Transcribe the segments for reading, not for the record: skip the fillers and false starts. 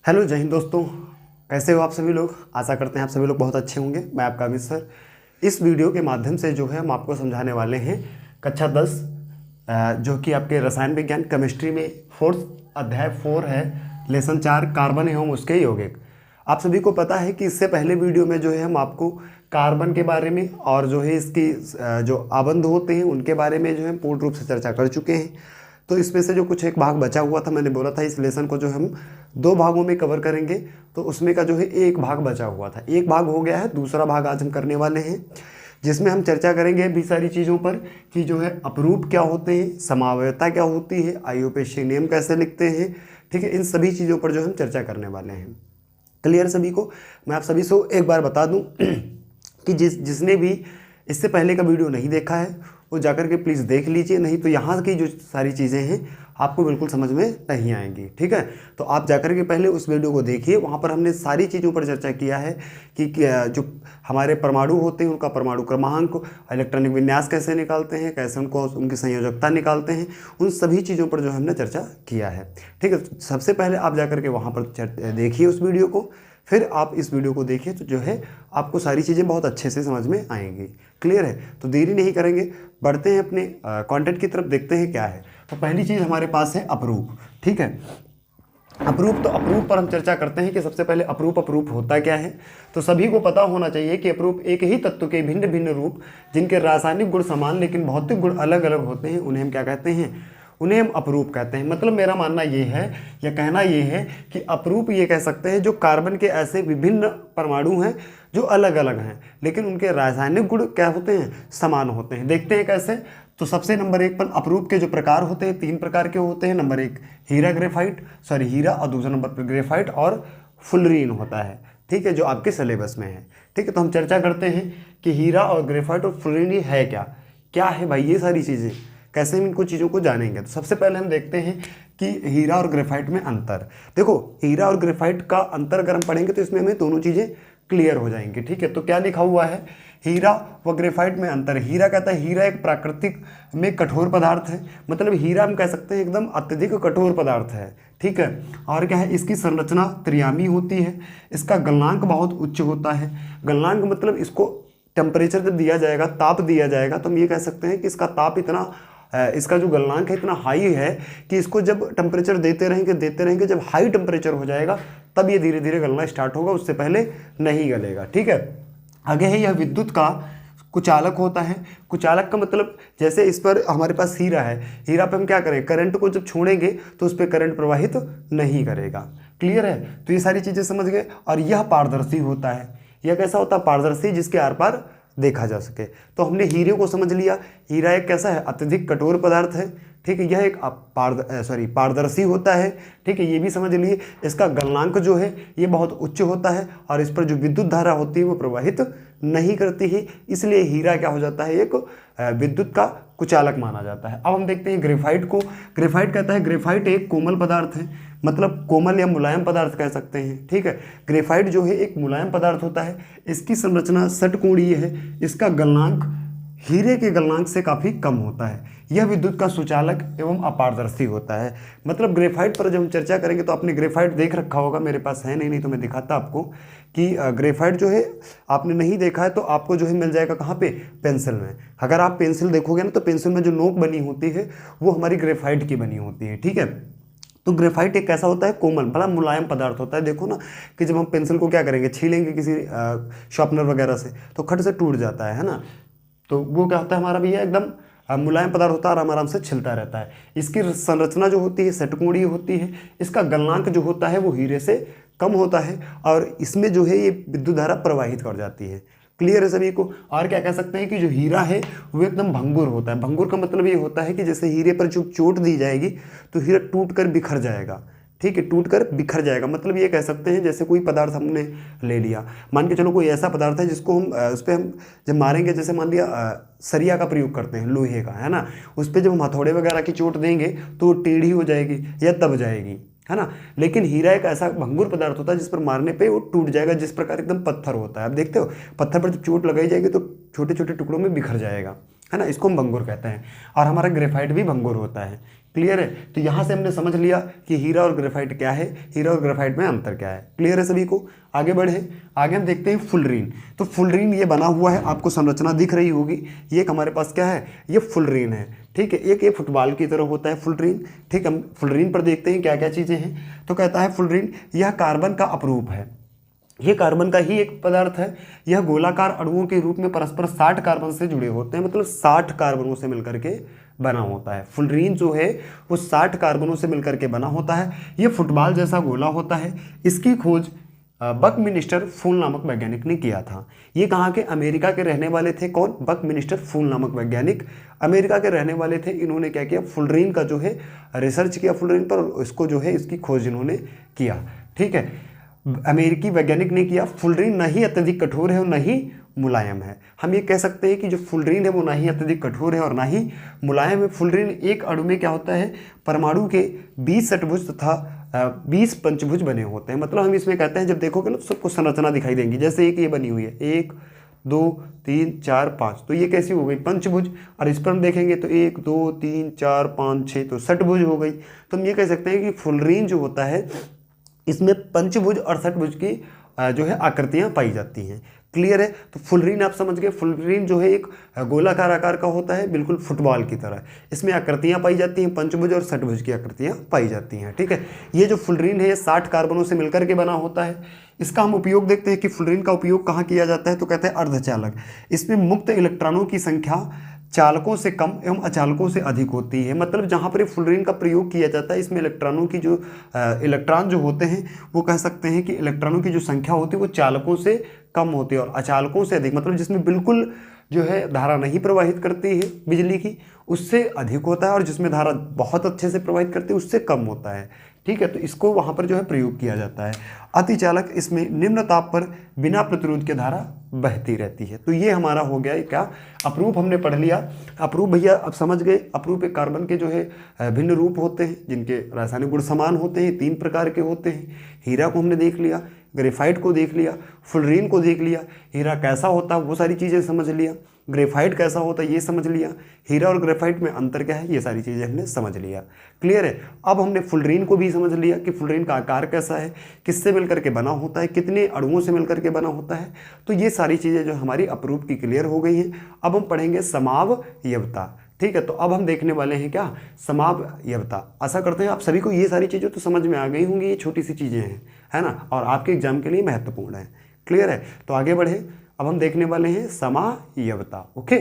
Hello जय हिंद दोस्तों। कैसे हो आप सभी लोग। आशा करते हैं आप सभी लोग बहुत अच्छे होंगे। मैं आपका अमित सर। इस वीडियो के माध्यम से जो है हम आपको समझाने वाले हैं कक्षा 10 जो कि आपके रसायन विज्ञान केमिस्ट्री में फोर्थ अध्याय 4 है, लेसन 4 कार्बन एवं उसके यौगिक। आप सभी को पता है कि इससे पहले वीडियो में जो है हम आपको कार्बन के बारे में और जो है इसकी जो आबंध होते हैं उनके बारे में जो है पूर्ण रूप से चर्चा कर चुके हैं। तो इसमें से जो कुछ एक भाग बचा हुआ था, मैंने बोला था इस लेसन को जो हम 2 भागों में कवर करेंगे, तो उसमें का जो है एक भाग बचा हुआ था। एक भाग हो गया है, दूसरा भाग आज हम करने वाले हैं जिसमें हम चर्चा करेंगे भी सारी चीज़ों पर कि जो है अपरूप क्या होते हैं, समावयवता क्या होती है, आईयूपीएसी नियम कैसे लिखते हैं। ठीक है, इन सभी चीज़ों पर जो हम चर्चा करने वाले हैं। क्लियर सभी को। मैं आप सभी से एक बार बता दूं कि जिसने भी इससे पहले का वीडियो नहीं देखा है वो जाकर के प्लीज़ देख लीजिए, नहीं तो यहाँ की जो सारी चीज़ें हैं आपको बिल्कुल समझ में नहीं आएंगी। ठीक है, तो आप जाकर के पहले उस वीडियो को देखिए, वहाँ पर हमने सारी चीज़ों पर चर्चा किया है कि जो हमारे परमाणु होते हैं उनका परमाणु क्रमांक, इलेक्ट्रॉनिक विन्यास कैसे निकालते हैं, कैसे उनको उनकी संयोजकता निकालते हैं, उन सभी चीज़ों पर जो हमने चर्चा किया है। ठीक है, सबसे पहले आप जाकर के वहाँ पर देखिए उस वीडियो को, फिर आप इस वीडियो को देखिए तो जो है आपको सारी चीज़ें बहुत अच्छे से समझ में आएंगी। क्लियर है, तो देरी नहीं करेंगे, बढ़ते हैं अपने कंटेंट की तरफ, देखते हैं क्या है। तो पहली चीज़ हमारे पास है अपरूप। ठीक है, अपरूप, तो अपरूप पर हम चर्चा करते हैं कि सबसे पहले अपरूप होता क्या है। तो सभी को पता होना चाहिए कि अपरूप एक ही तत्व के भिन्न भिन्न रूप जिनके रासायनिक गुण समान लेकिन भौतिक गुण अलग अलग होते हैं, उन्हें हम क्या कहते हैं, उन्हें हम अपरूप कहते हैं। मतलब मेरा मानना ये है या कहना ये है कि अपरूप ये कह सकते हैं जो कार्बन के ऐसे विभिन्न परमाणु हैं जो अलग अलग हैं लेकिन उनके रासायनिक गुण क्या होते हैं, समान होते हैं। देखते हैं कैसे। तो सबसे नंबर 1 पर अपरूप के जो प्रकार होते हैं 3 प्रकार के होते हैं। नंबर 1 हीरा और दूसरा नंबर पर ग्रेफाइट और फुलरीन होता है। ठीक है, जो आपके सिलेबस में है। ठीक है, तो हम चर्चा करते हैं कि हीरा और ग्रेफाइट और फुलरीन है क्या क्या है भाई ये सारी चीज़ें, कैसे हम इनको चीज़ों को जानेंगे। तो सबसे पहले हम देखते हैं कि हीरा और ग्रेफाइट में अंतर। देखो, हीरा और ग्रेफाइट का अंतर अगर हम पढ़ेंगे तो इसमें हमें दोनों चीज़ें क्लियर हो जाएंगी। ठीक है, तो क्या लिखा हुआ है, हीरा व ग्रेफाइट में अंतर। हीरा कहता है हीरा एक प्राकृतिक में कठोर पदार्थ है, मतलब हीरा हम कह सकते हैं एकदम अत्यधिक कठोर पदार्थ है। ठीक है, और क्या है, इसकी संरचना त्रियामी होती है, इसका गलनांक बहुत उच्च होता है। गलनांक मतलब इसको टेम्परेचर जब दिया जाएगा, ताप दिया जाएगा, तो हम ये कह सकते हैं कि इसका ताप इतना इसका जो गलनांक है इतना हाई है कि इसको जब टेम्परेचर देते रहेंगे, जब हाई टेम्परेचर हो जाएगा तब ये धीरे धीरे गलना स्टार्ट होगा, उससे पहले नहीं गलेगा। ठीक है, आगे है यह विद्युत का कुचालक होता है। कुचालक का मतलब जैसे इस पर हमारे पास हीरा है, हीरा पे हम क्या करें, करंट को जब छोड़ेंगे तो उस पर करंट प्रवाहित नहीं करेगा। क्लियर है, तो ये सारी चीज़ें समझ गए। और यह पारदर्शी होता है। यह कैसा होता है, पारदर्शी, जिसके आर पार देखा जा सके। तो हमने हीरे को समझ लिया, हीरा एक कैसा है, अत्यधिक कठोर पदार्थ है। ठीक है, यह एक पारदर्शी होता है। ठीक है, ये भी समझ लिए। इसका गलनांक जो है ये बहुत उच्च होता है और इस पर जो विद्युत धारा होती है वो प्रवाहित नहीं करती है, इसलिए हीरा क्या हो जाता है, एक विद्युत का कुचालक माना जाता है। अब हम देखते हैं ग्रेफाइट को। ग्रेफाइट कहता है ग्रेफाइट एक कोमल पदार्थ है, मतलब कोमल या मुलायम पदार्थ कह सकते हैं। ठीक है, ग्रेफाइट जो है एक मुलायम पदार्थ होता है, इसकी संरचना षटकोणीय है, इसका गलनांक हीरे के गलनांक से काफ़ी कम होता है, यह विद्युत का सुचालक एवं अपारदर्शी होता है। मतलब ग्रेफाइट पर जब हम चर्चा करेंगे तो आपने ग्रेफाइट देख रखा होगा, मेरे पास है नहीं तो मैं दिखाता आपको कि ग्रेफाइट जो है आपने नहीं देखा है तो आपको जो है मिल जाएगा कहाँ पे, पेंसिल में। अगर आप पेंसिल देखोगे ना तो पेंसिल में जो नोक बनी होती है वो हमारी ग्रेफाइट की बनी होती है। ठीक है, तो ग्रेफाइट एक कैसा होता है, कोमल, बड़ा मुलायम पदार्थ होता है। देखो ना कि जब हम पेंसिल को क्या करेंगे, छीलेंगे किसी शार्पनर वगैरह से तो खट से टूट जाता है ना, तो वो क्या होता है हमारा भैया, एकदम मुलायम पदार्थ होता है, आराम आराम से छिलता रहता है। इसकी संरचना जो होती है षटकोणीय होती है, इसका गलनांक जो होता है वो हीरे से कम होता है और इसमें जो है ये विद्युत धारा प्रवाहित कर जाती है। क्लियर है सभी को। और क्या कह सकते हैं कि जो हीरा है वो एकदम भंगुर होता है। भंगुर का मतलब ये होता है कि जैसे हीरे पर जो चोट दी जाएगी तो हीरा टूट कर बिखर जाएगा। ठीक है, टूट कर बिखर जाएगा, मतलब ये कह सकते हैं जैसे कोई पदार्थ हमने ले लिया, मान के चलो कोई ऐसा पदार्थ है जिसको हम उस पर हम जब मारेंगे, जैसे मान लिया सरिया का प्रयोग करते हैं, लोहे का, है ना, उस पर जब हम हथौड़े वगैरह की चोट देंगे तो वो टेढ़ी हो जाएगी या दब जाएगी, है ना। लेकिन हीरा एक ऐसा भंगुर पदार्थ होता है जिस पर मारने पे वो टूट जाएगा, जिस प्रकार एकदम पत्थर होता है। आप देखते हो पत्थर पर जब चोट लगाई जाएगी तो छोटे छोटे टुकड़ों में बिखर जाएगा, है ना, इसको हम भंगुर कहते हैं। और हमारा ग्रेफाइट भी भंगुर होता है। क्लियर है। तो यहाँ से हमने समझ लिया कि हीरा और ग्रेफाइट क्या है, हीरा और ग्रेफाइट में अंतर क्या है। क्लियर है सभी को। आगे बढ़े, आगे हम देखते हैं फुलरीन। तो फुलरीन ये बना हुआ है, आपको संरचना दिख रही होगी। ये एक हमारे पास क्या है, ये फुलरीन है, ठीक है। एक ये फुटबॉल की तरह होता है फुलरीन, ठीक। हम फुलरीन पर देखते हैं क्या क्या चीज़ें हैं। तो कहता है फुलरीन यह कार्बन का अपरूप है, ये कार्बन का ही एक पदार्थ है। यह गोलाकार अणुओं के रूप में परस्पर 60 कार्बन से जुड़े होते हैं, मतलब 60 कार्बनों से मिलकर के बना होता है। फुलरीन जो है वो 60 कार्बनों से मिलकर के बना होता है। ये फुटबॉल जैसा गोला होता है। इसकी खोज बकमिंस्टर फूल नामक वैज्ञानिक ने किया था। ये कहाँ के, अमेरिका के रहने वाले थे। कौन, बकमिंस्टर फूल नामक वैज्ञानिक अमेरिका के रहने वाले थे। इन्होंने क्या किया, फुलरीन का जो है रिसर्च किया फुलरीन पर, और इसको जो है इसकी खोज इन्होंने किया, ठीक है। अमेरिकी वैज्ञानिक ने किया। फुलरीन न ही अत्यधिक कठोर है और न ही मुलायम है। हम ये कह सकते हैं कि जो फुलरीन है वो ना ही अत्यधिक कठोर है और ना ही मुलायम है। फुलरीन एक अणु में क्या होता है, परमाणु के 20 षटभुज तथा 20 पंचभुज बने होते हैं। मतलब हम इसमें कहते हैं, जब देखोगे ना सबको संरचना दिखाई देंगी। जैसे एक ये बनी हुई है, 1 2 3 4 5, तो ये कैसी हो गई, पंचभुज। और इस पर हम देखेंगे तो 1 2 3 4 5 6, तो षटभुज हो गई। तो हम ये कह सकते हैं कि फुलरीन जो होता है इसमें पंचभुज और षटभुज की जो है आकृतियां पाई जाती हैं। क्लियर है। तो फुलरीन आप समझ गए, फुलरीन जो है एक गोलाकार आकार का होता है, बिल्कुल फुटबॉल की तरह। इसमें आकृतियां पाई जाती हैं, पंचभुज और षटभुज की आकृतियां पाई जाती हैं, ठीक है। ये जो फुलरीन है ये 60 कार्बनों से मिलकर के बना होता है। इसका हम उपयोग देखते हैं कि फुलरीन का उपयोग कहाँ किया जाता है, तो कहते हैं अर्धचालक। इसमें मुक्त इलेक्ट्रॉनों की संख्या चालकों से कम एवं अचालकों से अधिक होती है। मतलब जहाँ पर फुलरीन का प्रयोग किया जाता है, इसमें इलेक्ट्रॉनों की जो इलेक्ट्रॉन जो होते हैं वो कह सकते हैं कि इलेक्ट्रॉनों की जो संख्या होती है वो चालकों से कम होती है और अचालकों से अधिक, मतलब जिसमें बिल्कुल जो है धारा नहीं प्रवाहित करती है बिजली की, उससे अधिक होता है, और जिसमें धारा बहुत अच्छे से प्रवाहित करती है उससे कम होता है, ठीक है। तो इसको वहाँ पर जो है प्रयोग किया जाता है। अतिचालक, इसमें निम्न ताप पर बिना प्रतिरोध के धारा बहती रहती है। तो ये हमारा हो गया क्या, अपरूप हमने पढ़ लिया। अपरूप भैया अब समझ गए, अपरूप एक कार्बन के जो है भिन्न रूप होते हैं जिनके रासायनिक गुण समान होते हैं, 3 प्रकार के होते हैं। हीरा को हमने देख लिया, ग्रेफाइट को देख लिया, फुलरीन को देख लिया। हीरा कैसा होता है वो सारी चीज़ें समझ लिया, ग्रेफाइट कैसा होता है ये समझ लिया, हीरा और ग्रेफाइट में अंतर क्या है ये सारी चीज़ें हमने समझ लिया। क्लियर है। अब हमने फुलरीन को भी समझ लिया कि फुलरीन का आकार कैसा है, किससे मिलकर के बना होता है, कितने अणुओं से मिलकर के बना होता है। तो ये सारी चीज़ें जो हमारी अपरूप की क्लियर हो गई हैं। अब हम पढ़ेंगे समावयवता, ठीक है। तो अब हम देखने वाले हैं क्या, समावयवता। आशा करते हैं आप सभी को ये सारी चीज़ें तो समझ में आ गई होंगी। ये छोटी सी चीज़ें हैं, है ना, और आपके एग्जाम के लिए महत्वपूर्ण है। क्लियर है। तो आगे बढ़े, अब हम देखने वाले हैं समावयवता। ओके,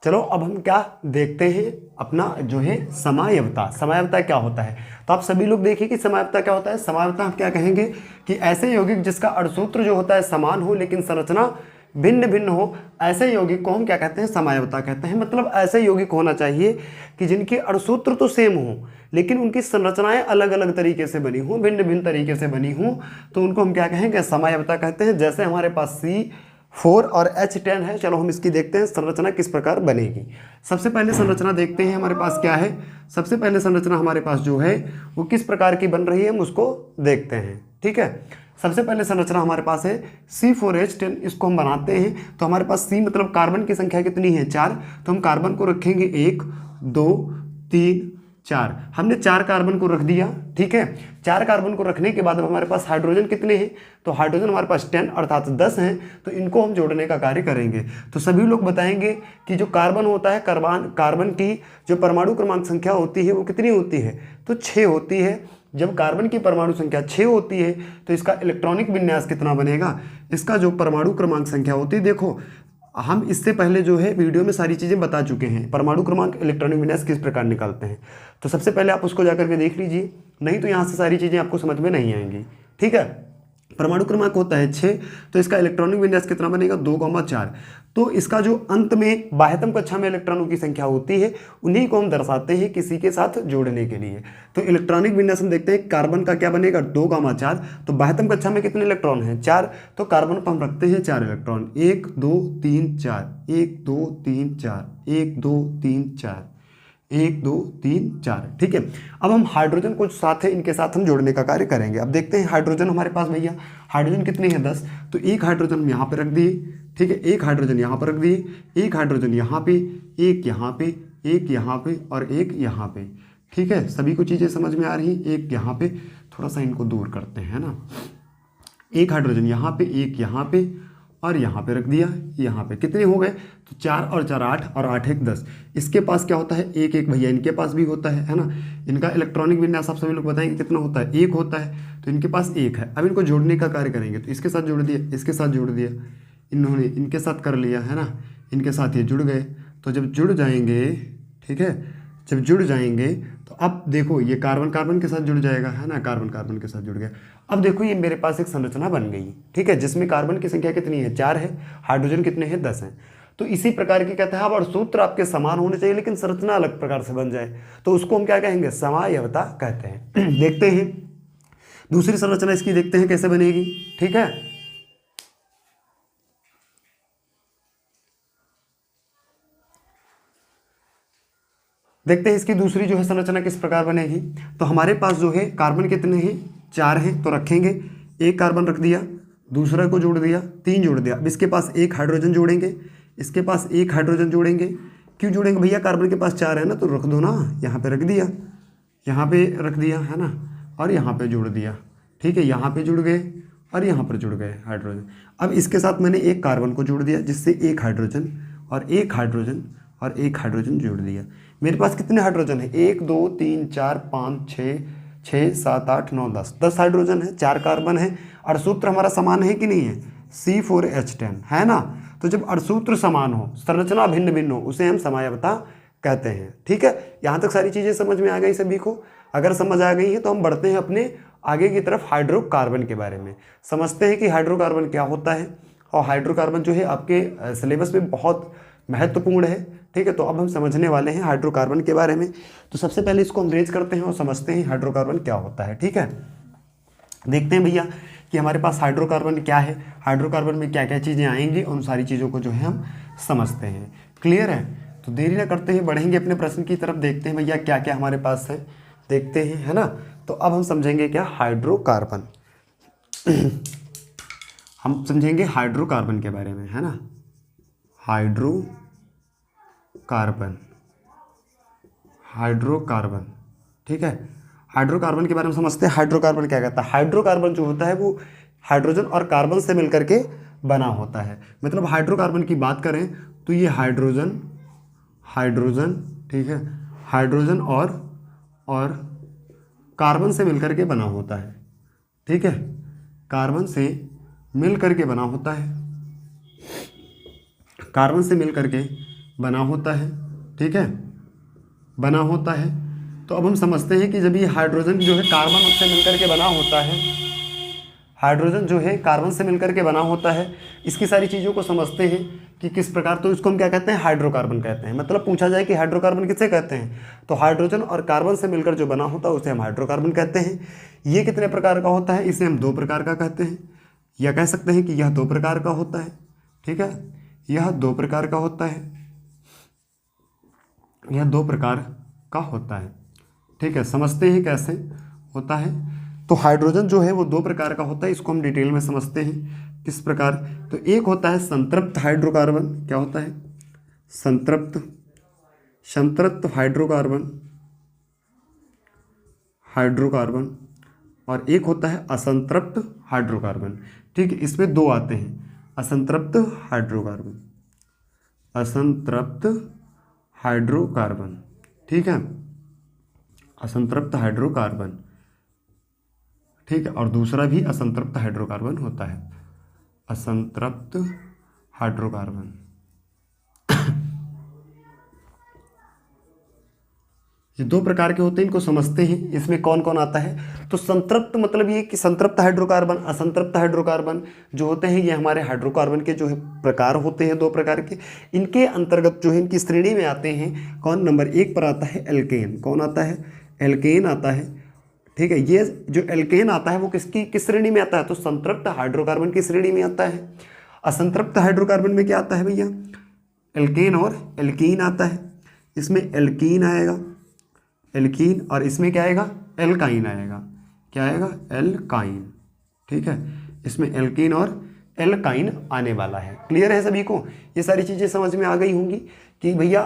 चलो अब हम क्या देखते हैं, अपना जो है समावयवता। समावयवता क्या होता है, तो आप सभी लोग देखिए कि समावयवता क्या होता है। समावयवता हम क्या कहेंगे कि ऐसे यौगिक जिसका अणुसूत्र जो होता है समान हो लेकिन संरचना भिन्न भिन्न हो, ऐसे यौगिक को हम क्या कहते हैं, समावयवता कहते हैं। मतलब ऐसे यौगिक होना चाहिए कि जिनके अणुसूत्र तो सेम हो लेकिन उनकी संरचनाएं अलग अलग तरीके से बनी हों, भिन्न भिन्न तरीके से बनी हों, तो उनको हम क्या कहेंगे, समावयवता कहते हैं। जैसे हमारे पास C4 और H10 है। चलो हम इसकी देखते हैं संरचना किस प्रकार बनेगी। सबसे पहले संरचना देखते हैं हमारे पास क्या है। सबसे पहले संरचना हमारे पास जो है वो किस प्रकार की बन रही है हम उसको देखते हैं, ठीक है। सबसे पहले संरचना हमारे पास है C4H10। इसको हम बनाते हैं तो हमारे पास C मतलब कार्बन की संख्या कितनी है, 4। तो हम कार्बन को रखेंगे 1 2 3 4। हमने 4 कार्बन को रख दिया, ठीक है। 4 कार्बन को रखने के बाद अब हमारे पास हाइड्रोजन कितने हैं, तो हाइड्रोजन हमारे पास 10 अर्थात 10 हैं। तो इनको हम जोड़ने का कार्य करेंगे। तो सभी लोग बताएंगे कि जो कार्बन होता है, कार्बन की जो परमाणु क्रमांक संख्या होती है वो कितनी होती है, तो 6 होती है। जब कार्बन की परमाणु संख्या 6 होती है तो इसका इलेक्ट्रॉनिक विन्यास कितना बनेगा, इसका जो परमाणु क्रमांक संख्या होती है, देखो हम इससे पहले जो है वीडियो में सारी चीज़ें बता चुके हैं, परमाणु क्रमांक इलेक्ट्रॉनिक विन्यास किस प्रकार निकालते हैं। तो सबसे पहले आप उसको जाकर के देख लीजिए, नहीं तो यहाँ से सारी चीज़ें आपको समझ में नहीं आएंगी, ठीक है। परमाणु क्रमांक होता है 6, तो इसका इलेक्ट्रॉनिक विन्यास कितना बनेगा, 2,4। तो इसका जो अंत में बाह्यतम कक्षा में इलेक्ट्रॉनों की संख्या होती है उन्हीं को हम दर्शाते हैं किसी के साथ जोड़ने के लिए। तो इलेक्ट्रॉनिक विन्यास हम देखते हैं, कार्बन का क्या बनेगा, 2,4। तो बाह्यतम कक्षा में कितने इलेक्ट्रॉन हैं, 4। तो कार्बन पर हम रखते हैं 4 इलेक्ट्रॉन, 1 2 3 4, 1 2 3 4, 1 2 3 4, 1 2 3 4, ठीक है। अब हम हाइड्रोजन को साथ है इनके साथ हम जोड़ने का कार्य करेंगे। अब देखते हैं हाइड्रोजन हमारे पास भैया, हाइड्रोजन कितने हैं, 10। तो एक हाइड्रोजन हम यहाँ पे रख दिए, ठीक है। एक हाइड्रोजन यहाँ पर रख दिए, एक हाइड्रोजन यहाँ पे, एक यहाँ पे, एक यहाँ पे और एक यहाँ पे, ठीक है, सभी को चीज़ें समझ में आ रही। एक यहाँ पे थोड़ा सा इनको दूर करते हैं ना, एक हाइड्रोजन यहाँ पे, एक यहाँ पे और यहाँ पे रख दिया। यहाँ पे कितने हो गए, तो 4 और 4 8 और 8 1 10। इसके पास क्या होता है, एक एक भैया इनके पास भी होता है ना। इनका इलेक्ट्रॉनिक विन्यास आप सभी लोग बताएंगे कितना होता है, एक होता है, तो इनके पास एक है। अब इनको जोड़ने का कार्य करेंगे, तो इसके साथ जोड़ दिया, इसके साथ जोड़ दिया, इन्होंने इनके साथ कर लिया है ना, इनके साथ ये जुड़ गए। तो जब जुड़ जाएंगे, ठीक है, जब जुड़ जाएंगे तो अब देखो ये कार्बन कार्बन के साथ जुड़ जाएगा, है ना, कार्बन कार्बन के साथ जुड़ गया। अब देखो ये मेरे पास एक संरचना बन गई, ठीक है, जिसमें कार्बन की संख्या कितनी है, 4 है, हाइड्रोजन कितने हैं, 10 हैं। तो इसी प्रकार की कहते हैं अब सूत्र आपके समान होने चाहिए लेकिन संरचना अलग प्रकार से बन जाए, तो उसको हम क्या कहेंगे, समायवता कहते हैं। देखते हैं दूसरी संरचना इसकी, देखते हैं कैसे बनेगी, ठीक है। देखते हैं इसकी दूसरी जो है संरचना किस प्रकार बनेगी। तो हमारे पास जो है कार्बन कितने हैं, 4 हैं, तो रखेंगे, एक कार्बन रख दिया, दूसरा को जोड़ दिया, 3 जोड़ दिया। अब इसके पास एक हाइड्रोजन जोड़ेंगे, इसके पास एक हाइड्रोजन जोड़ेंगे। क्यों जोड़ेंगे भैया, कार्बन के पास 4 है ना, तो रख दो ना, यहाँ पे रख दिया, यहाँ पे रख दिया, है ना, और यहाँ पे जोड़ दिया, ठीक है, यहाँ पे जुड़ गए और यहाँ पर जुड़ गए हाइड्रोजन। अब इसके साथ मैंने एक कार्बन को जोड़ दिया, जिससे एक हाइड्रोजन और एक हाइड्रोजन और एक हाइड्रोजन जोड़ दिया। मेरे पास कितने हाइड्रोजन है, 1 2 3 4 5 6 6 7 8 9 10 हाइड्रोजन है, 4 कार्बन है। अणुसूत्र हमारा समान है कि नहीं है, C4H10, है ना। तो जब अणुसूत्र समान हो, संरचना भिन्न भिन्न हो, उसे हम समायवता कहते हैं, ठीक है। यहाँ तक सारी चीज़ें समझ में आ गई सभी को। अगर समझ आ गई है तो हम बढ़ते हैं अपने आगे की तरफ, हाइड्रोकार्बन के बारे में समझते हैं कि हाइड्रोकार्बन क्या होता है। और हाइड्रोकार्बन जो है आपके सिलेबस में बहुत महत्वपूर्ण है, ठीक है। तो अब हम समझने वाले हैं हाइड्रोकार्बन के बारे में। तो सबसे पहले इसको हम रेज करते हैं और समझते हैं हाइड्रोकार्बन क्या होता है, ठीक है। देखते हैं भैया कि हमारे पास हाइड्रोकार्बन क्या है, हाइड्रोकार्बन में क्या क्या चीज़ें आएंगी, उन सारी चीज़ों को जो है हम समझते हैं। क्लियर है, तो देरी ना करते हैं, बढ़ेंगे अपने प्रश्न की तरफ। देखते हैं भैया क्या क्या हमारे पास है, देखते हैं, है ना। तो अब हम समझेंगे क्या, हाइड्रोकार्बन हम समझेंगे हाइड्रोकार्बन के बारे में, है ना। हाइड्रोकार्बन, हाइड्रोकार्बन, ठीक है। हाइड्रोकार्बन के बारे में समझते हैं। हाइड्रोकार्बन क्या कहता है, हाइड्रोकार्बन जो होता है वो हाइड्रोजन और कार्बन से मिलकर के बना होता है। मतलब हाइड्रोकार्बन की बात करें तो ये हाइड्रोजन, ठीक है, हाइड्रोजन और कार्बन से मिलकर के बना होता है, ठीक है, कार्बन से मिलकर के बना होता है, कार्बन से मिलकर के बना होता है, ठीक है, बना होता है। तो अब हम समझते हैं कि जब ये हाइड्रोजन जो है कार्बन से मिलकर के बना होता है, हाइड्रोजन जो है कार्बन से मिलकर के बना होता है, इसकी सारी चीज़ों को समझते हैं कि किस प्रकार। तो इसको हम क्या कहते हैं, हाइड्रोकार्बन कहते हैं। मतलब पूछा जाए कि हाइड्रोकार्बन किसे कहते हैं, तो हाइड्रोजन और कार्बन से मिलकर जो बना होता है उसे हम हाइड्रोकार्बन कहते हैं। ये कितने प्रकार का होता है, इसे हम 2 प्रकार का कहते हैं, या कह सकते हैं कि यह 2 प्रकार का होता है, ठीक है, यह 2 प्रकार का होता है, यह 2 प्रकार का होता है, ठीक है। समझते हैं कैसे होता है। तो हाइड्रोजन जो है वो 2 प्रकार का होता है, इसको हम डिटेल में समझते हैं किस प्रकार। तो एक होता है संतृप्त हाइड्रोकार्बन, क्या होता है, संतृप्त हाइड्रोकार्बन, और एक होता है असंतृप्त हाइड्रोकार्बन, ठीक है। इसमें 2 आते हैं, असंतृप्त हाइड्रोकार्बन, ठीक है, असंतृप्त हाइड्रोकार्बन, ठीक है, और दूसरा भी असंतृप्त हाइड्रोकार्बन होता है, असंतृप्त हाइड्रोकार्बन। ये 2 प्रकार के होते हैं, इनको समझते हैं। इसमें कौन कौन आता है, तो संतृप्त मतलब ये कि संतृप्त हाइड्रोकार्बन, असंतृप्त हाइड्रोकार्बन जो होते हैं ये हमारे हाइड्रोकार्बन के जो है प्रकार होते हैं, 2 प्रकार के। इनके अंतर्गत जो है इनकी श्रेणी में आते हैं, कौन, नंबर 1 पर आता है एल्केन। कौन आता है, एल्केन आता है, ठीक है। ये जो एल्केन आता है वो किस श्रेणी में आता है, तो संतृप्त हाइड्रोकार्बन की श्रेणी में आता है। असंतृप्त हाइड्रोकार्बन में क्या आता है भैया, एल्केन और एल्कीन आता है। इसमें एल्कीन आएगा, एल्कीन, और इसमें क्या आएगा, एल्काइन आएगा। क्या आएगा, एल्काइन, ठीक है। इसमें एल्कीन और एल्काइन आने वाला है। क्लियर है सभी को, ये सारी चीज़ें समझ में आ गई होंगी कि भैया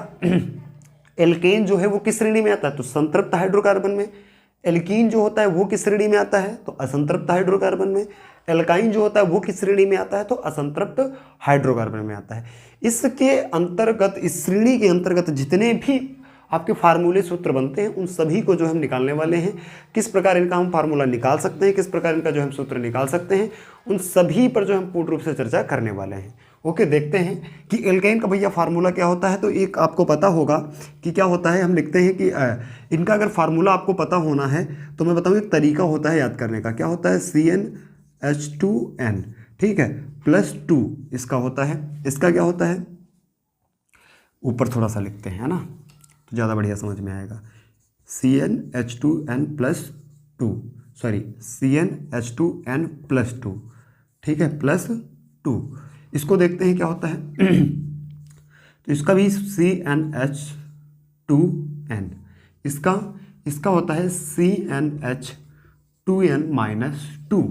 एल्केन जो है वो किस श्रेणी में आता है, तो संतृप्त हाइड्रोकार्बन में। एल्कीन जो होता है वो किस श्रेणी में आता है, तो असंतृप्त हाइड्रोकार्बन में। एल्काइन जो होता है वो किस श्रेणी में आता है, तो असंतृप्त हाइड्रोकार्बन में आता है। इसके अंतर्गत, इस श्रेणी के अंतर्गत जितने भी आपके फार्मूले सूत्र बनते हैं उन सभी को जो हम निकालने वाले हैं। किस प्रकार इनका हम फार्मूला निकाल सकते हैं, किस प्रकार इनका जो हम सूत्र निकाल सकते हैं, उन सभी पर जो हम पूर्ण रूप से चर्चा करने वाले हैं। ओके, देखते हैं कि एल्केन का भैया फार्मूला क्या होता है। तो एक आपको पता होगा कि क्या होता है, हम लिखते हैं कि इनका अगर फार्मूला आपको पता होना है तो मैं बताऊँ एक तरीका होता है याद करने का। क्या होता है, CnH2n, ठीक है, +2 इसका होता है। इसका क्या होता है, ऊपर थोड़ा सा लिखते हैं, है ना, तो ज़्यादा बढ़िया समझ में आएगा। CnH2n+2, सॉरी CnH2n+2, ठीक है, +2। इसको देखते हैं क्या होता है। तो इसका भी CnH2n, इसका होता है CnH2n-2,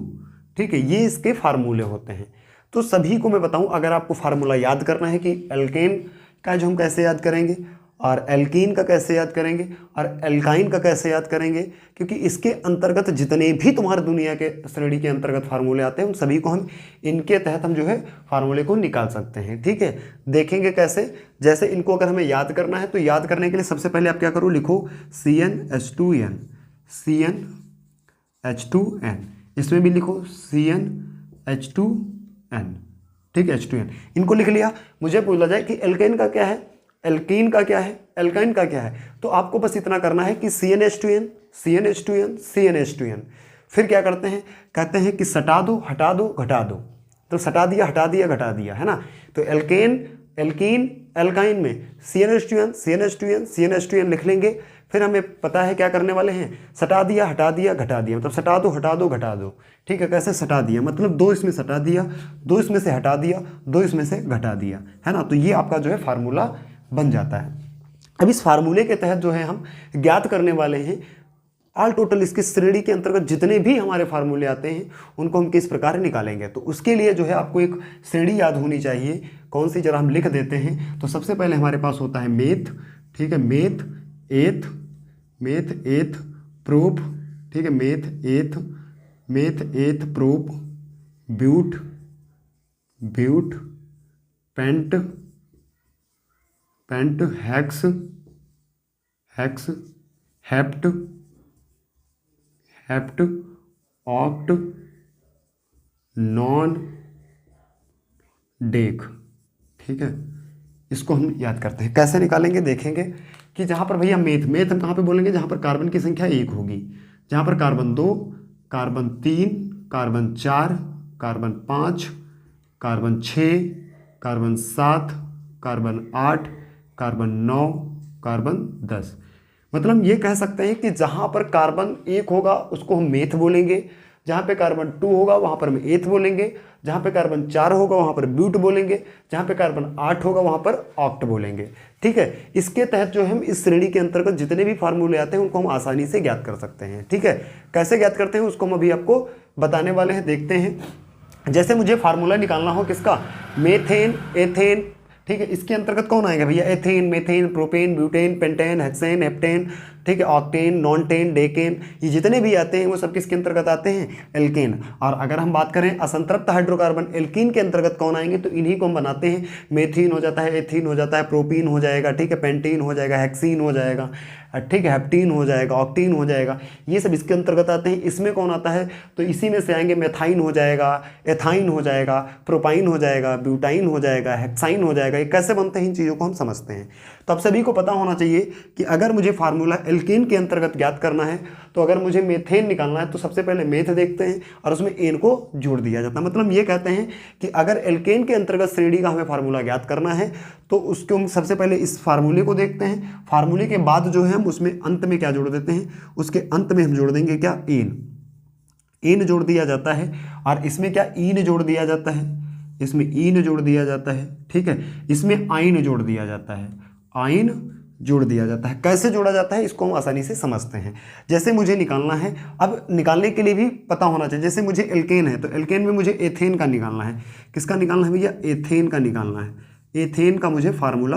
ठीक है। ये इसके फार्मूले होते हैं। तो सभी को मैं बताऊं, अगर आपको फार्मूला याद करना है कि एल्केन का जो हम कैसे याद करेंगे, और एल्कीन का कैसे याद करेंगे, और एल्काइन का कैसे याद करेंगे, क्योंकि इसके अंतर्गत जितने भी तुम्हारे दुनिया के श्रेणी के अंतर्गत फार्मूले आते हैं उन सभी को हम इनके तहत हम जो है फार्मूले को निकाल सकते हैं, ठीक है। देखेंगे कैसे, जैसे इनको अगर हमें याद करना है तो याद करने के लिए सबसे पहले आप क्या करो, लिखो CnH2n, CnH2n, इसमें भी लिखो CnH2n, ठीक है, H2n। इनको लिख लिया। मुझे बोला जाए कि एल्केन का क्या है, एल्कीन का क्या है, एल्काइन का क्या है, तो आपको बस इतना करना है कि CnH2n, CnH2n, CnH2n। फिर क्या करते हैं, कहते हैं कि सटा दो, हटा दो, घटा दो। तो सटा दिया, हटा दिया, घटा दिया, है ना। तो एल्केन, एल्कीन, एल्काइन में CnH2n, CnH2n, CnH2n लिख लेंगे। फिर हमें पता है क्या करने वाले हैं, सटा दिया, हटा दिया, घटा दिया, मतलब सटा दो, हटा दो, घटा दो, ठीक है। कैसे सटा दिया, मतलब 2 इसमें सटा दिया, 2 इसमें से हटा दिया, 2 इसमें से घटा दिया, है ना। तो ये आपका जो है फार्मूला बन जाता है। अब इस फार्मूले के तहत जो है हम ज्ञात करने वाले हैं ऑल टोटल इसके श्रेणी के अंतर्गत जितने भी हमारे फार्मूले आते हैं उनको हम किस प्रकार निकालेंगे। तो उसके लिए जो है आपको एक श्रेणी याद होनी चाहिए। कौन सी, जरा हम लिख देते हैं। तो सबसे पहले हमारे पास होता है मेथ, ठीक है, मेथ एथ प्रोप, ठीक है, meth eth prop, but pent hex hept oct non dec, ठीक है। इसको हम याद करते हैं। कैसे निकालेंगे देखेंगे कि जहाँ पर भैया मेथ हम कहाँ पे बोलेंगे, जहाँ पर कार्बन की संख्या 1 होगी, जहाँ पर carbon 2, carbon 3, carbon 4, carbon 5, carbon 6, carbon 7, carbon 8, carbon 9, carbon 10। मतलब ये कह सकते हैं कि जहाँ पर कार्बन 1 होगा उसको हम मेथ बोलेंगे, जहाँ पे कार्बन 2 होगा वहाँ पर हम एथ बोलेंगे, जहाँ पे कार्बन 4 होगा वहाँ पर ब्यूट बोलेंगे, जहाँ पे कार्बन 8 होगा वहाँ पर ऑक्ट बोलेंगे, ठीक है। इसके तहत जो हम इस श्रेणी के अंतर्गत जितने भी फार्मूले आते हैं उनको हम आसानी से ज्ञात कर सकते हैं, ठीक है। कैसे ज्ञात करते हैं उसको हम अभी आपको बताने वाले हैं। देखते हैं, जैसे मुझे फार्मूला निकालना हो किसका, मेथेन, एथेन, ठीक है। इसके अंतर्गत कौन आएगा भैया, ethane, methane, propane, butane, pentane, hexane, heptane, ठीक है, ऑक्टेन, नॉनटेन, डेकेन, ये जितने भी आते हैं वो सब किसके अंतर्गत आते हैं, एल्केन। और अगर हम बात करें असंतृप्त हाइड्रोकार्बन एल्कीन के अंतर्गत कौन आएंगे, तो इन्हीं को हम बनाते हैं। मेथीन हो जाता है, एथीन हो जाता है, प्रोपीन हो जाएगा, ठीक है, पेंटीन हो जाएगा, हेक्सीन हो जाएगा, ठीक है, हेप्टीन हो जाएगा, ऑक्टीन हो जाएगा, ये सब इसके अंतर्गत आते हैं। इसमें कौन आता है, तो इसी में से आएंगे मेथाइन हो जाएगा, एथाइन हो जाएगा, प्रोपाइन हो जाएगा, ब्यूटाइन हो जाएगा, हेक्साइन हो जाएगा। ये कैसे बनते हैं इन चीज़ों को हम समझते हैं। तो आप सभी को पता होना चाहिए कि अगर मुझे फार्मूला एल्केन के अंतर्गत ज्ञात करना है, तो अगर मुझे मेथेन निकालना है तो सबसे पहले मेथ देखते हैं और उसमें एन को जोड़ दिया जाता है। मतलब ये कहते हैं कि अगर एल्केन के अंतर्गत श्रेणी का हमें फार्मूला ज्ञात करना है तो उसको हम सबसे पहले इस फार्मूले को देखते हैं। फार्मूले के बाद जो है हम उसमें अंत में क्या जोड़ देते हैं, उसके अंत में हम जोड़ देंगे क्या, एन जोड़ दिया जाता है। और इसमें क्या, ईन जोड़ दिया जाता है, इसमें ईन जोड़ दिया जाता है, ठीक है। इसमें आइन जोड़ दिया जाता है, आइन जोड़ दिया जाता है। कैसे जोड़ा जाता है इसको हम आसानी से समझते हैं। जैसे मुझे निकालना है, अब निकालने के लिए भी पता होना चाहिए। जैसे मुझे एल्केन है तो एल्केन में मुझे एथेन का निकालना है। किसका निकालना है भैया, एथेन का निकालना है। एथेन का मुझे फार्मूला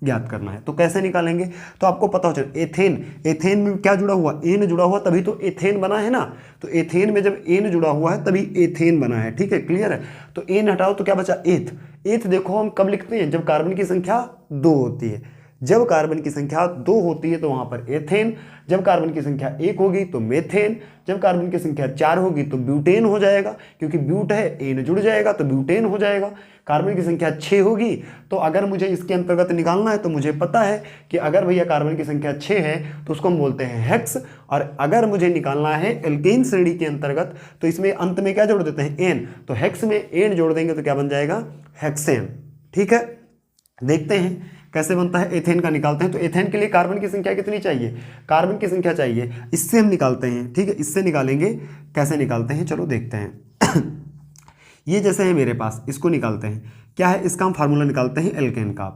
ज्ञात करना है। तो कैसे निकालेंगे, तो आपको पता हो चले एथेन, एथेन में क्या जुड़ा हुआ, एन जुड़ा हुआ, तभी तो एथेन बना है ना। तो एथेन में जब एन जुड़ा हुआ है तभी एथेन बना है, ठीक है, क्लियर है। तो एन हटाओ तो क्या बचा, एथ। एथ देखो हम कब लिखते हैं, जब कार्बन की संख्या 2 होती है। जब कार्बन की संख्या 2 होती है तो वहां पर एथेन, जब कार्बन की संख्या 1 होगी तो मेथेन, जब कार्बन की संख्या 4 होगी तो ब्यूटेन हो जाएगा, क्योंकि ब्यूट है, एन जुड़ जाएगा तो ब्यूटेन हो जाएगा। कार्बन की संख्या 6 होगी तो अगर मुझे इसके अंतर्गत निकालना है तो मुझे पता है कि अगर भैया कार्बन की संख्या 6 है तो उसको हम बोलते हैं हेक्स, और अगर मुझे निकालना है एल्केन श्रेणी के अंतर्गत तो इसमें अंत में क्या जोड़ देते हैं, एन। तो हेक्स में एन जोड़ देंगे तो क्या बन जाएगा, हेक्सेन, ठीक है। देखते हैं कैसे बनता है, एथेन का निकालते हैं। तो एथेन के लिए कार्बन की संख्या कितनी चाहिए, कार्बन की संख्या चाहिए, इससे हम निकालते हैं, ठीक है, इससे निकालेंगे। कैसे निकालते हैं, चलो देखते हैं। ये जैसे है मेरे पास, इसको निकालते हैं, क्या है इसका हम फार्मूला निकालते हैं एल्केन का।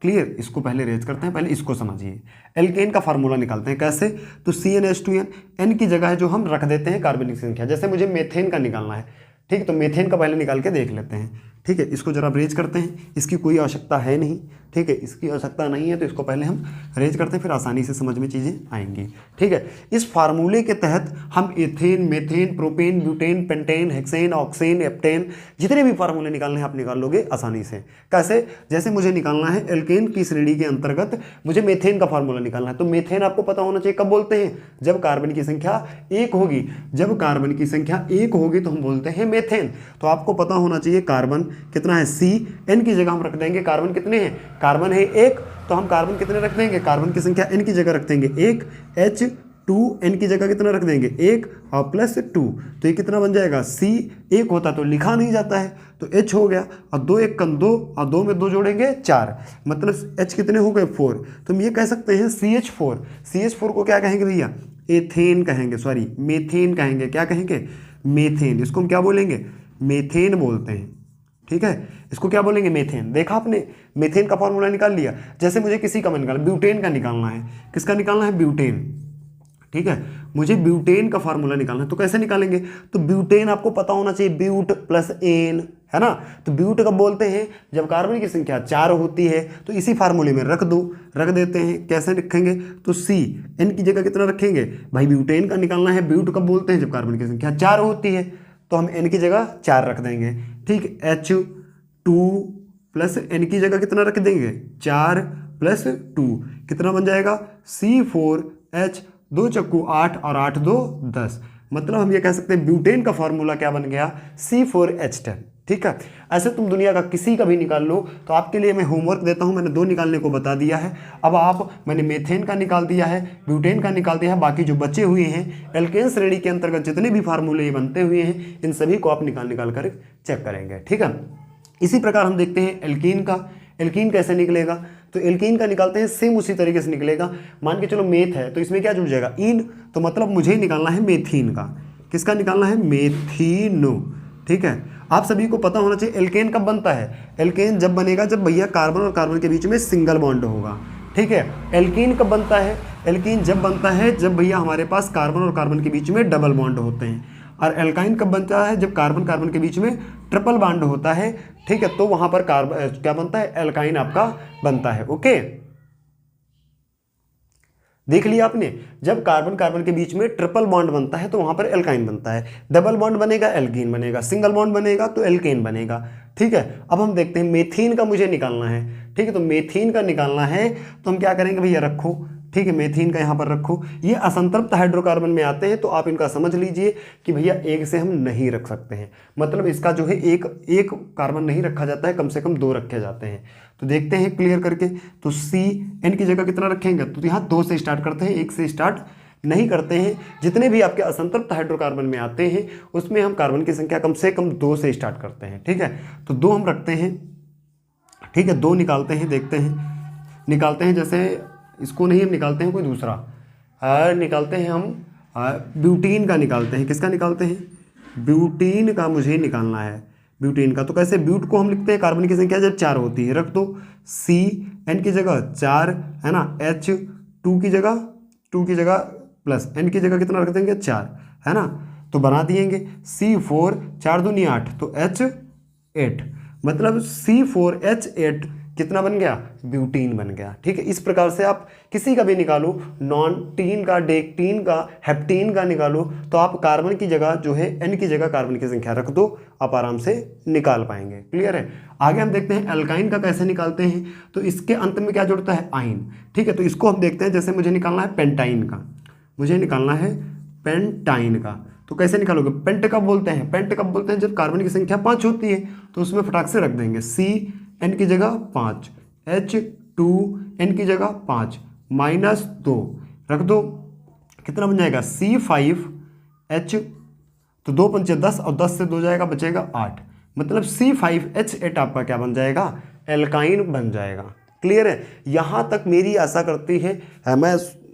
क्लियर, इसको पहले रेज करते हैं, पहले इसको समझिए। एल्केन का फार्मूला निकालते हैं कैसे, तो CnH2n, n की जगह है जो हम रख देते हैं कार्बन की संख्या। जैसे मुझे मेथेन का निकालना है, ठीक है, तो मेथेन का पहले निकाल के देख लेते हैं, ठीक है। इसको जरा रेज करते हैं, इसकी कोई आवश्यकता है नहीं, ठीक है, इसकी आवश्यकता नहीं है तो इसको पहले हम रेज करते हैं, फिर आसानी से समझ में चीज़ें आएंगी, ठीक है। इस फार्मूले के तहत हम ethane, methane, propane, butane, pentane, hexane, octane, heptane, जितने भी फार्मूले निकालने हैं आप निकाल लोगे आसानी से। कैसे, जैसे मुझे निकालना है एल्केन की श्रेणी के अंतर्गत मुझे मेथेन का फार्मूला निकालना है, तो मेथेन आपको पता होना चाहिए कब बोलते हैं, जब कार्बन की संख्या 1 होगी। जब कार्बन की संख्या 1 होगी तो हम बोलते हैं मेथेन। तो आपको पता होना चाहिए कार्बन कितना है, C, N की जगह हम रख देंगे कार्बन कितने हैं, कार्बन है 1, तो हम कार्बन कितने रख देंगे, कार्बन की संख्या N की जगह रख देंगे 1, H2, N की जगह कितना रख देंगे 1 और प्लस 2, तो ये कितना बन जाएगा, C 1 होता तो लिखा नहीं जाता है, तो H हो गया, और 2 1 2 और 2 में 2 जोड़ेंगे 4, मतलब H कितने हो गए 4। तो हम ये कह सकते हैं CH4, CH4 को क्या कहेंगे भैया, एथेन कहेंगे, सॉरी मेथेन कहेंगे, क्या कहेंगे, मेथेन। इसको हम क्या बोलेंगे, मेथेन बोलते हैं, ठीक है, इसको क्या बोलेंगे, मेथेन। देखा आपने, मेथेन का फॉर्मूला निकाल लिया। जैसे मुझे किसी का निकालना, ब्यूटेन का निकालना है, किसका निकालना है, ब्यूटेन, ठीक है, मुझे ब्यूटेन का फार्मूला निकालना है, तो कैसे निकालेंगे, तो ब्यूटेन आपको पता होना चाहिए, ब्यूट प्लस एन, है ना। तो ब्यूट कब बोलते हैं, जब कार्बन की संख्या 4 होती है, तो इसी फार्मूले में रख दो, रख देते हैं। कैसे रखेंगे, तो C, N की जगह कितना रखेंगे भाई, ब्यूटेन का निकालना है, ब्यूट कब बोलते हैं, जब कार्बन की संख्या 4 होती है, तो हम N की जगह 4 रख देंगे, ठीक। H2 प्लस N की जगह कितना रख देंगे, 4 प्लस 2, कितना बन जाएगा, C4H, 2 चक्कू 8 और 8 2 10, मतलब हम ये कह सकते हैं ब्यूटेन का फॉर्मूला क्या बन गया, C4H10, ठीक है। ऐसे तुम दुनिया का किसी का भी निकाल लो, तो आपके लिए मैं होमवर्क देता हूं, मैंने 2 निकालने को बता दिया है। अब मैंने मेथेन का निकाल दिया है, ब्यूटेन का निकाल दिया है, बाकी जो बचे हुए हैं एल्केन श्रेणी के अंतर्गत जितने भी फार्मूले बनते हुए हैं, इन सभी को आप निकाल कर चेक करेंगे, ठीक है। इसी प्रकार हम देखते हैं एल्कीन का। एल्कीन कैसे निकलेगा, तो एल्कीन का निकालते हैं सेम उसी तरीके से निकलेगा। मान के चलो मेथ है तो इसमें क्या जुड़ जाएगा, इन, तो मतलब मुझे निकालना है मेथीन का। किसका निकालना है, मेथीनो, ठीक है। आप सभी को पता होना चाहिए एल्केन कब बनता है, एल्केन जब बनेगा जब भैया कार्बन और कार्बन के बीच में सिंगल बॉन्ड होगा, ठीक है। एल्कीन कब बनता है, एल्कीन जब बनता है जब भैया हमारे पास कार्बन और कार्बन के बीच में डबल बॉन्ड होते हैं। और एल्काइन कब बनता है, जब कार्बन कार्बन के बीच में ट्रिपल बॉन्ड होता है, ठीक है, तो वहां पर क्या बनता है, एल्काइन आपका बनता है। ओके, देख लिया आपने, जब कार्बन कार्बन के बीच में ट्रिपल बॉन्ड बनता है तो वहां पर एल्काइन बनता है, डबल बॉन्ड बनेगा एल्कीन बनेगा, सिंगल बॉन्ड बनेगा तो एल्केन बनेगा, ठीक है। अब हम देखते हैं मेथीन का मुझे निकालना है, ठीक है, तो मेथीन का निकालना है तो हम क्या करेंगे भैया, रखो, ठीक है, मेथीन का यहाँ पर रखो। ये असंतृप्त हाइड्रोकार्बन में आते हैं तो आप इनका समझ लीजिए कि भैया एक से हम नहीं रख सकते हैं, मतलब इसका जो है एक कार्बन नहीं रखा जाता है, कम से कम 2 रखे जाते हैं। तो देखते हैं क्लियर करके, तो CN की जगह कितना रखेंगे, तो यहाँ 2 से स्टार्ट करते हैं, 1 से स्टार्ट नहीं करते हैं। जितने भी आपके असंतृप्त हाइड्रोकार्बन में आते हैं उसमें हम कार्बन की संख्या कम से कम 2 से स्टार्ट करते हैं, ठीक है। तो 2 हम रखते हैं, ठीक है, 2 निकालते हैं, देखते हैं निकालते हैं, जैसे इसको नहीं हम निकालते हैं, कोई दूसरा निकालते हैं हम, ब्यूटीन का निकालते हैं। किसका निकालते हैं, ब्यूटीन का मुझे निकालना है, ब्यूटीन का। तो कैसे, ब्यूट को हम लिखते हैं कार्बन की संख्या जब 4 होती है, रख दो CN की जगह 4, है ना, H2 की जगह प्लस N की जगह कितना रख देंगे 4, है ना, तो बना दिएंगे C4, 4 दूनी 8, तो H8, मतलब C4H8 कितना बन गया, ब्यूटीन बन गया। ठीक है, इस प्रकार से आप किसी का भी निकालो, नॉन टीन का, डेक्टीन का, हेप्टीन का निकालो, तो आप कार्बन की जगह जो है N की जगह कार्बन की संख्या रख दो, आप आराम से निकाल पाएंगे। क्लियर है। आगे हम देखते हैं एल्काइन का कैसे निकालते हैं। तो इसके अंत में क्या जुड़ता है, आइन। ठीक है, तो इसको हम देखते हैं। जैसे मुझे निकालना है पेंटाइन का, मुझे निकालना है पेंटाइन का, तो कैसे निकालोगे, पेंट कब बोलते हैं, पेंट कब बोलते हैं, जब कार्बन की संख्या 5 होती है, तो उसमें फटाक से रख देंगे CN की जगह 5, H2N की जगह 5 -2 रख दो, कितना बन जाएगा C5H, तो 2 पंचे 10 और 10 से 2 जाएगा, बचेगा 8, मतलब C5H8 आपका क्या बन जाएगा, एल्काइन बन जाएगा। क्लियर है। यहाँ तक मेरी आशा करती है,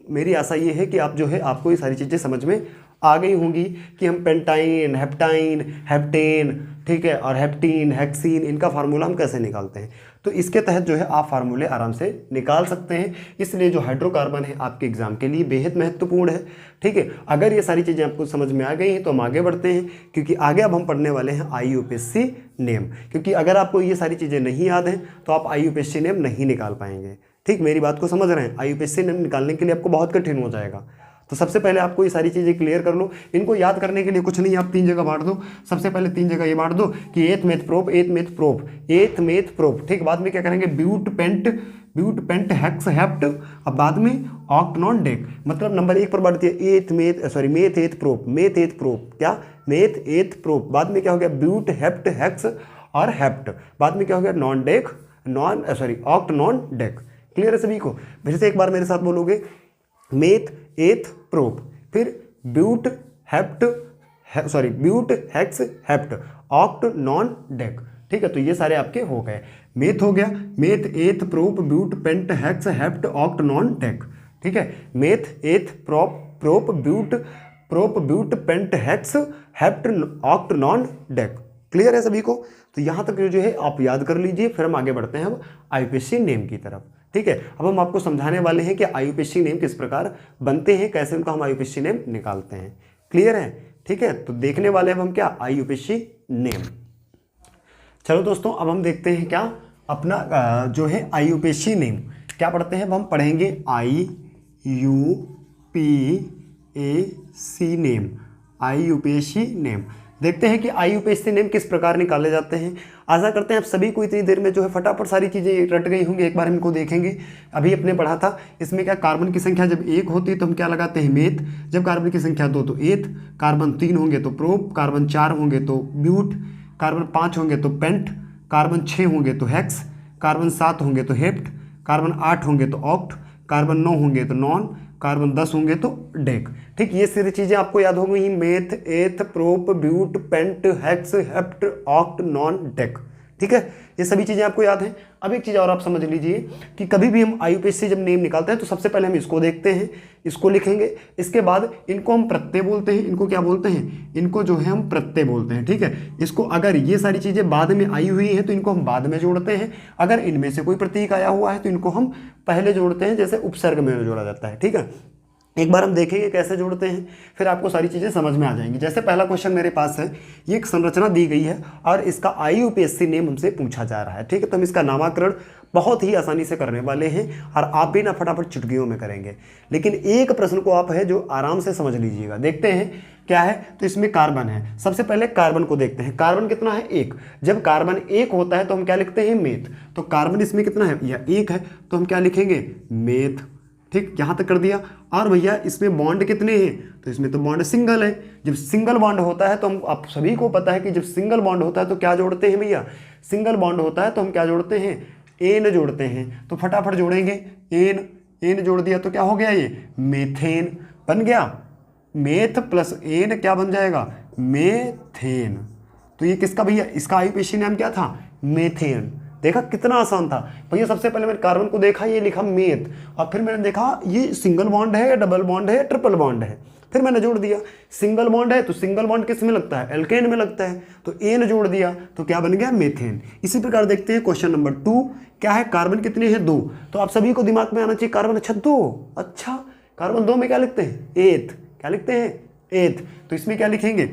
मेरी आशा ये है कि आप जो है आपको ये सारी चीज़ें समझ में आ गई होंगी कि हम पेंटाइन, हेप्टाइन, हेप्टेन, ठीक है, और हेप्टीन, हेक्सीन, इनका फार्मूला हम कैसे निकालते हैं। तो इसके तहत जो है आप फार्मूले आराम से निकाल सकते हैं। इसलिए जो हाइड्रोकार्बन है आपके एग्जाम के लिए बेहद महत्वपूर्ण है। ठीक है, अगर ये सारी चीज़ें आपको समझ में आ गई हैं तो हम आगे बढ़ते हैं, क्योंकि आगे अब हम पढ़ने वाले हैं IUPAC नेम। क्योंकि अगर आपको ये सारी चीज़ें नहीं याद हैं तो आप IUPAC नेम नहीं निकाल पाएंगे। ठीक, मेरी बात को समझ रहे हैं। IUPAC नेम निकालने के लिए आपको बहुत कठिन हो जाएगा। तो सबसे पहले आपको ये सारी चीज़ें क्लियर कर लो। इनको याद करने के लिए कुछ नहीं, आप 3 जगह बांट दो। सबसे पहले 3 जगह ये बांट दो कि एथ मेथ प्रोप, एथ मेथ प्रोप, एथ मेथ प्रोप। ठीक, बाद में क्या करेंगे, ब्यूट पेंट हेक्स हेप्ट, अब बाद में ऑक्ट नॉन डेक। मतलब नंबर 1 पर बांट दिया meth eth prop, meth eth prop, क्या मेथ एथ प्रोप। बाद में क्या हो गया, ब्यूट हेप्ट हेक्स और हेप्ट। बाद में क्या हो गया, non dec oct non dec. Clear है सभी को। फिर से एक बार मेरे साथ बोलोगे, मेथ एथ प्रोप, फिर but hex hept, oct non dec. ठीक है, तो ये सारे आपके हो गए। मेथ हो गया, meth eth prop but pent hex hept oct non dec. ठीक है, meth eth prop but pent hex hept oct non dec. Clear है सभी को। तो यहाँ तक जो है आप याद कर लीजिए, फिर हम आगे बढ़ते हैं अब IUPAC नेम की तरफ। ठीक है, अब हम आपको समझाने वाले हैं कि IUPAC नेम किस प्रकार बनते हैं, कैसे उनका हम IUPAC नेम निकालते हैं। क्लियर है। ठीक है, तो देखने वाले हैं हम क्या, IUPAC नेम। चलो दोस्तों, अब हम देखते हैं क्या अपना जो है IUPAC नेम क्या पढ़ते हैं। अब हम पढ़ेंगे IUPAC नेम। देखते हैं कि IUPAC नेम किस प्रकार निकाले जाते हैं। आशा करते हैं आप सभी को इतनी देर में जो है फटाफट सारी चीज़ें रट गई होंगी। एक बार इनको देखेंगे। अभी अपने पढ़ा था, इसमें क्या कार्बन की संख्या जब 1 होती है तो हम क्या लगाते हैं, मेथ। जब कार्बन की संख्या 2 तो एथ, कार्बन 3 होंगे तो प्रोप, कार्बन 4 होंगे तो ब्यूट, कार्बन 5 होंगे तो पेंट, कार्बन 6 होंगे तो हेक्स, कार्बन 7 होंगे तो हेप्ट, कार्बन 8 होंगे तो ऑक्ट, कार्बन 9 होंगे तो नॉन, कार्बन 10 होंगे तो डेक। ठीक, ये सारी चीज़ें आपको याद हो गई, meth eth prop but pent hex hept oct non dec. ठीक है, ये सभी चीज़ें आपको याद हैं। अब एक चीज़ और आप समझ लीजिए कि कभी भी हम IUPAC से जब नेम निकालते हैं तो सबसे पहले हम इसको देखते हैं, इसको लिखेंगे। इसके बाद इनको हम प्रत्यय बोलते हैं। इनको क्या बोलते हैं, इनको जो है हम प्रत्यय बोलते हैं। ठीक है, इसको अगर ये सारी चीज़ें बाद में आई हुई हैं तो इनको हम बाद में जोड़ते हैं। अगर इनमें से कोई प्रतीक आया हुआ है तो इनको हम पहले जोड़ते हैं, जैसे उपसर्ग में जोड़ा जाता है। ठीक है, एक बार हम देखेंगे कैसे जोड़ते हैं, फिर आपको सारी चीज़ें समझ में आ जाएंगी। जैसे पहला क्वेश्चन मेरे पास है, ये एक संरचना दी गई है और इसका IUPAC नेम हमसे पूछा जा रहा है। ठीक है, तो हम इसका नामकरण बहुत ही आसानी से करने वाले हैं और आप भी ना फटाफट चुटकियों में करेंगे। लेकिन एक प्रश्न को आप है जो आराम से समझ लीजिएगा। देखते हैं क्या है। तो इसमें कार्बन है, सबसे पहले कार्बन को देखते हैं। कार्बन कितना है, 1। जब कार्बन 1 होता है तो हम क्या लिखते हैं, मेथ। तो कार्बन इसमें कितना है, या 1 है, तो हम क्या लिखेंगे, मेथ। ठीक, यहाँ तक कर दिया। और भैया इसमें बॉन्ड कितने हैं, तो इसमें तो बॉन्ड सिंगल है। जब सिंगल बॉन्ड होता है तो हम, आप सभी को पता है कि जब सिंगल बॉन्ड होता है तो क्या जोड़ते हैं भैया, सिंगल बॉन्ड होता है तो हम क्या जोड़ते हैं, एन जोड़ते हैं। तो फटाफट जोड़ेंगे, एन जोड़ दिया तो क्या हो गया, ये मेथेन बन गया। मेथ प्लस एन क्या बन जाएगा, मेथेन। तो ये किसका भैया, इसका IUPAC नाम क्या था, मेथेन। देखा कितना आसान था भैया। सबसे पहले मैंने कार्बन को देखा, ये लिखा मेथ, और फिर मैंने देखा ये सिंगल बॉन्ड है या डबल बॉन्ड है या ट्रिपल बॉन्ड है, फिर मैंने जोड़ दिया। सिंगल बॉन्ड है तो सिंगल बॉन्ड किस में लगता है, एल्केन में लगता है, तो एन जोड़ दिया तो क्या बन गया, मेथेन। इसी प्रकार देखते हैं क्वेश्चन नंबर 2 क्या है। कार्बन कितने हैं, 2। तो आप सभी को दिमाग में आना चाहिए कार्बन, अच्छा 2, अच्छा कार्बन 2 में क्या लिखते हैं, एथ। क्या लिखते हैं, एथ। तो इसमें क्या लिखेंगे,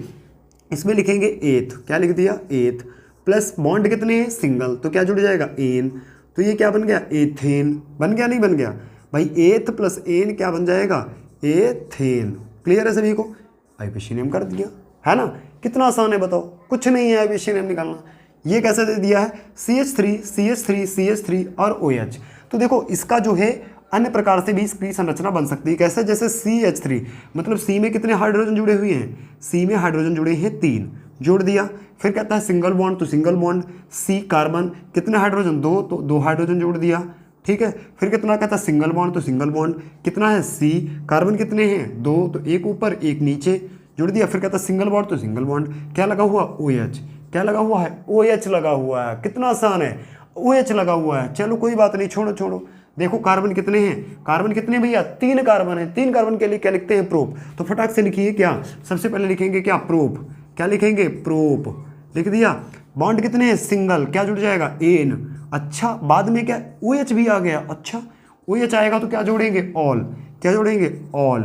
इसमें लिखेंगे एथ। क्या लिख दिया, एथ। प्लस बॉन्ड कितने हैं, सिंगल, तो क्या जुड़ जाएगा, एन। तो ये क्या बन गया, एथेन। बन गया नहीं बन गया भाई, एथ प्लस एन क्या बन जाएगा, एथेन। क्लियर है सभी को, आईपीसी नेम कर दिया, है ना। कितना आसान है बताओ, कुछ नहीं है आईपीसी नेम निकालना। ये कैसे दे दिया है, CH3 CH3 CH3 और OH। तो देखो इसका जो है अन्य प्रकार से भी इसकी संरचना बन सकती है। कैसे, जैसे CH3 मतलब C में कितने हाइड्रोजन जुड़े हुए हैं, C में हाइड्रोजन जुड़े हैं 3, जोड़ दिया। फिर कहता है सिंगल बॉन्ड, तो सिंगल बॉन्ड C कार्बन, कितने हाइड्रोजन 2, तो 2 हाइड्रोजन जोड़ दिया। ठीक है, फिर कितना कहता है सिंगल बॉन्ड, तो सिंगल बॉन्ड कितना है C कार्बन कितने हैं 2, तो एक ऊपर एक नीचे जोड़ दिया। फिर कहता है सिंगल बॉन्ड, तो सिंगल बॉन्ड क्या लगा हुआ, OH। क्या लगा हुआ है, OH लगा हुआ है। कितना आसान है, OH लगा हुआ है। चलो कोई बात नहीं, छोड़ो छोड़ो। देखो कार्बन कितने हैं, कार्बन कितने भैया, 3 कार्बन है। 3 कार्बन के लिए क्या लिखते हैं, प्रोप। तो फटाक से लिखिए क्या, सबसे पहले लिखेंगे क्या, प्रोप। क्या लिखेंगे, प्रोप, लिख दिया। बॉन्ड कितने हैं, सिंगल, क्या जुड़ जाएगा, एन। अच्छा, बाद में क्या, OH भी आ गया। अच्छा, OH आएगा तो क्या जोड़ेंगे, ऑल। क्या जोड़ेंगे, ऑल।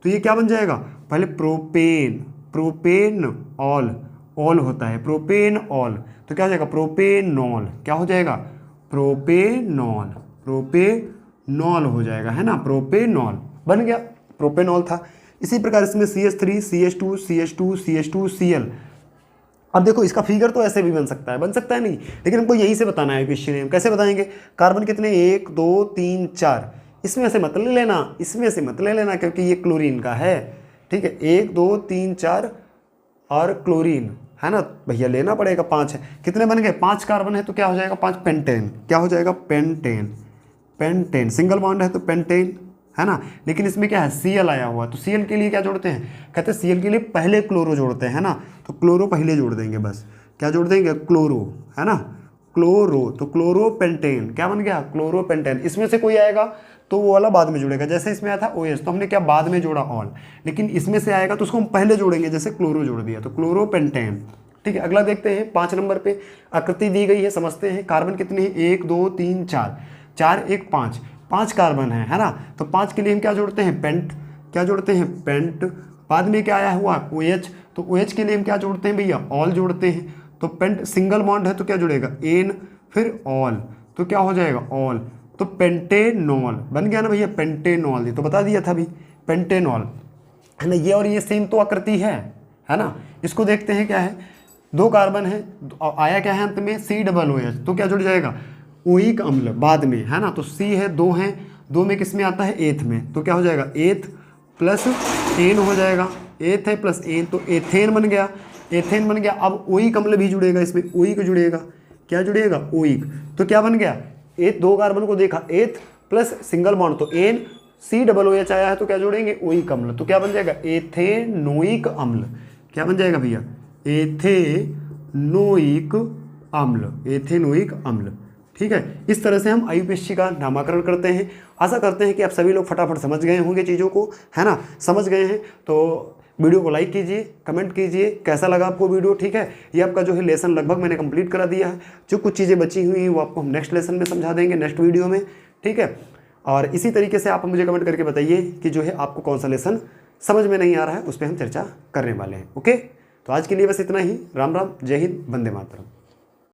तो ये क्या बन जाएगा, पहले प्रोपेन, प्रोपेन ऑल, ऑल होता है प्रोपेन ऑल। तो क्या हो जाएगा, प्रोपेनॉल। क्या हो जाएगा, प्रोपेनॉल, प्रोपेनॉल हो जाएगा, है ना, प्रोपेनॉल बन गया, प्रोपेनॉल था। इसी प्रकार इसमें CH3 CH2 CH2 CH2 Cl। अब देखो इसका फिगर तो ऐसे भी बन सकता है नहीं, लेकिन हमको यहीं से बताना है क्वेश्चन में। कैसे बताएंगे, कार्बन कितने, 1 2 3 4, इसमें से मत ले लेना, इसमें से मत ले लेना, क्योंकि ये क्लोरीन का है। ठीक है, 1 2 3 4 और क्लोरीन, है ना भैया, लेना पड़ेगा। 5 है, कितने बन गए, 5 कार्बन है तो क्या हो जाएगा, 5 पेंटेन। क्या हो जाएगा, पेंटेन, पेंटेन। सिंगल बॉन्ड है तो पेंटेन, है ना। लेकिन इसमें क्या है, Cl आया हुआ, तो Cl के लिए क्या जोड़ते हैं, कहते हैं Cl के लिए पहले क्लोरो जोड़ते हैं, है ना। तो क्लोरो पहले जोड़ देंगे बस। क्या जोड़ देंगे, क्लोरो, है ना, क्लोरो। तो क्लोरोपेंटेन क्या बन गया, क्लोरोपेंटेन। इसमें से कोई आएगा तो वो वाला बाद में जुड़ेगा। जैसे इसमें आया था OH, तो हमने क्या बाद में जोड़ा ऑल, लेकिन इसमें से आएगा तो उसको हम पहले जोड़ेंगे, जैसे क्लोरो जोड़ दिया, तो क्लोरोपेंटेन। ठीक है, अगला देखते हैं 5 नंबर पे। आकृति दी गई है, समझते हैं। कार्बन कितने हैं, 1 2 3 4, 4 1 5, 5 कार्बन है ना। तो 5 के लिए हम क्या जोड़ते हैं, पेंट। क्या जोड़ते हैं, पेंट। बाद में क्या आया हुआ, OH, तो OH के लिए हम क्या जोड़ते हैं भैया, ऑल जोड़ते हैं। तो पेंट सिंगल बॉन्ड है तो क्या जुड़ेगा, एन, फिर ऑल, तो क्या हो जाएगा, ऑल। तो पेंटेनॉल बन गया ना भैया, पेंटेनॉल। ये तो बता दिया था अभी, पेंटेनॉल, है ना। ये और ये सेम तो आकृति है ना। इसको देखते हैं क्या है, 2 कार्बन है, आया क्या है अंत में, COOH, तो क्या जुड़ जाएगा, ओइक अम्ल बाद में, है ना। तो C है, 2 हैं, 2 में किस में आता है, एथ में, तो क्या हो जाएगा, एथ प्लस एन हो जाएगा। एथ है प्लस एन, तो एथेन बन गया, एथेन बन गया। अब ओइक अम्ल भी जुड़ेगा इसमें, ओइक जुड़ेगा। क्या जुड़ेगा, ओइक। तो क्या बन गया, एथ, 2 कार्बन को देखा, एथ प्लस सिंगल बॉन्ड, तो एन, COOH आया है तो क्या जोड़ेंगे, ओइक अम्ल। तो क्या बन जाएगा, एथेनोइक अम्ल। क्या बन जाएगा भैया, एथेनोइक अम्ल, एथेनोइक अम्ल। ठीक है, इस तरह से हम IUPAC का नामकरण करते हैं। आशा करते हैं कि आप सभी लोग फटाफट समझ गए होंगे चीज़ों को, है ना। समझ गए हैं तो वीडियो को लाइक कीजिए, कमेंट कीजिए कैसा लगा आपको वीडियो। ठीक है, ये आपका जो है लेसन लगभग मैंने कंप्लीट करा दिया है। जो कुछ चीज़ें बची हुई हैं वो आपको हम नेक्स्ट लेसन में समझा देंगे, नेक्स्ट वीडियो में। ठीक है, और इसी तरीके से आप मुझे कमेंट करके बताइए कि जो है आपको कौन सा लेसन समझ में नहीं आ रहा है, उस पर हम चर्चा करने वाले हैं। ओके, तो आज के लिए बस इतना ही। राम राम, जय हिंद, वंदे मातरम।